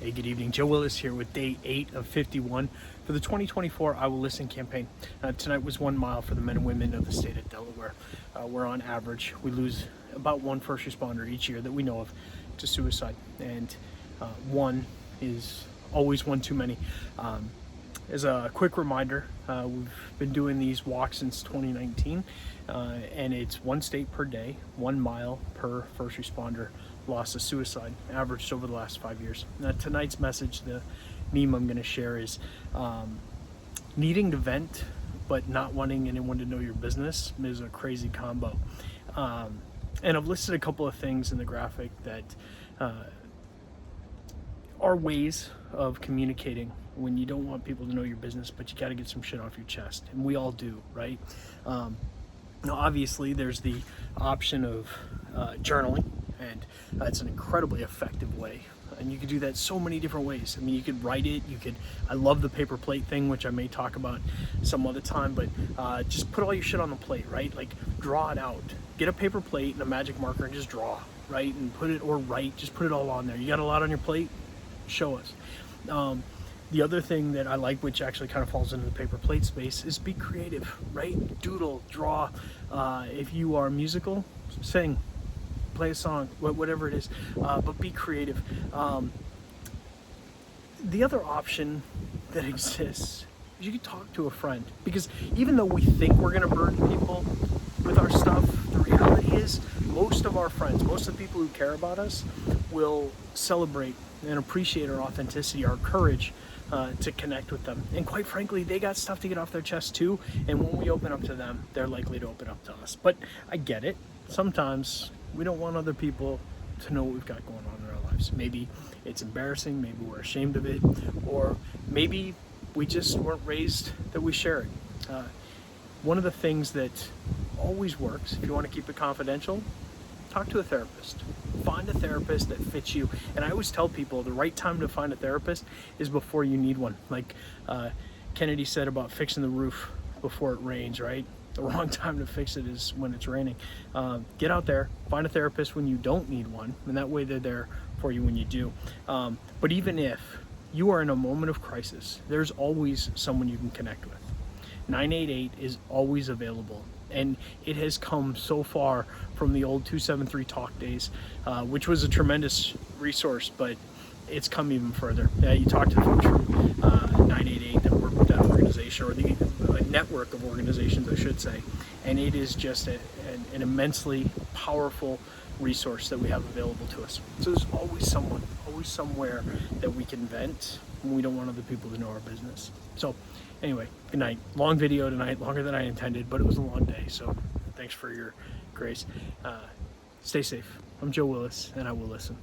Hey, good evening. Joe Willis here with day 8 of 51 for the 2024 I Will Listen campaign. Tonight was 1 mile for the men and women of the state of Delaware. Where on average, we lose about one first responder each year that we know of to suicide. And one is always one too many. As a quick reminder, we've been doing these walks since 2019, and it's one state per day, 1 mile per first responder lost to suicide, averaged over the last 5 years. Now, tonight's message, the meme I'm going to share is needing to vent but not wanting anyone to know your business is a crazy combo. And I've listed a couple of things in the graphic that are ways of communicating when you don't want people to know your business, but you got to get some shit off your chest, and we all do, right? Now, obviously, there's the option of journaling, and that's an incredibly effective way. And you could do that so many different ways. I mean, you could write it. I love the paper plate thing, which I may talk about some other time. But just put all your shit on the plate, right? Like, draw it out. Get a paper plate and a magic marker and just draw, right? And put it, or write. Just put it all on there. You got a lot on your plate? Show us. The other thing that I like, which actually kind of falls into the paper plate space, is be creative, right? Doodle, draw. If you are musical, sing, play a song, whatever it is, but be creative. The other option that exists is you can talk to a friend, because even though we think we're going to burden people with our stuff, the reality is most of our friends, most of the people who care about us, will celebrate and appreciate our authenticity, our courage to connect with them. And quite frankly, they got stuff to get off their chest too, and when we open up to them, they're likely to open up to us. But I get it. Sometimes we don't want other people to know what we've got going on in our lives. Maybe it's embarrassing, maybe we're ashamed of it, or maybe we just weren't raised that we share it. One of the things that always works, if you want to keep it confidential, talk to a therapist. Find a therapist that fits you. And I always tell people the right time to find a therapist is before you need one. Like Kennedy said about fixing the roof before it rains, right? The wrong time to fix it is when it's raining. Get out there, find a therapist when you don't need one, and that way they're there for you when you do. But even if you are in a moment of crisis, there's always someone you can connect with. 988 is always available. And it has come so far from the old 273 talk days, which was a tremendous resource, but it's come even further. You talk to the folks from 988 that work with that organization, or the network of organizations, I should say, and it is just an immensely powerful resource that we have available to us. So there's always someone, always somewhere that we can vent when we don't want other people to know our business. So anyway, good night. Long video tonight, longer than I intended, but it was a long day, so thanks for your grace. Stay safe. I'm Joe Willis, and I will listen.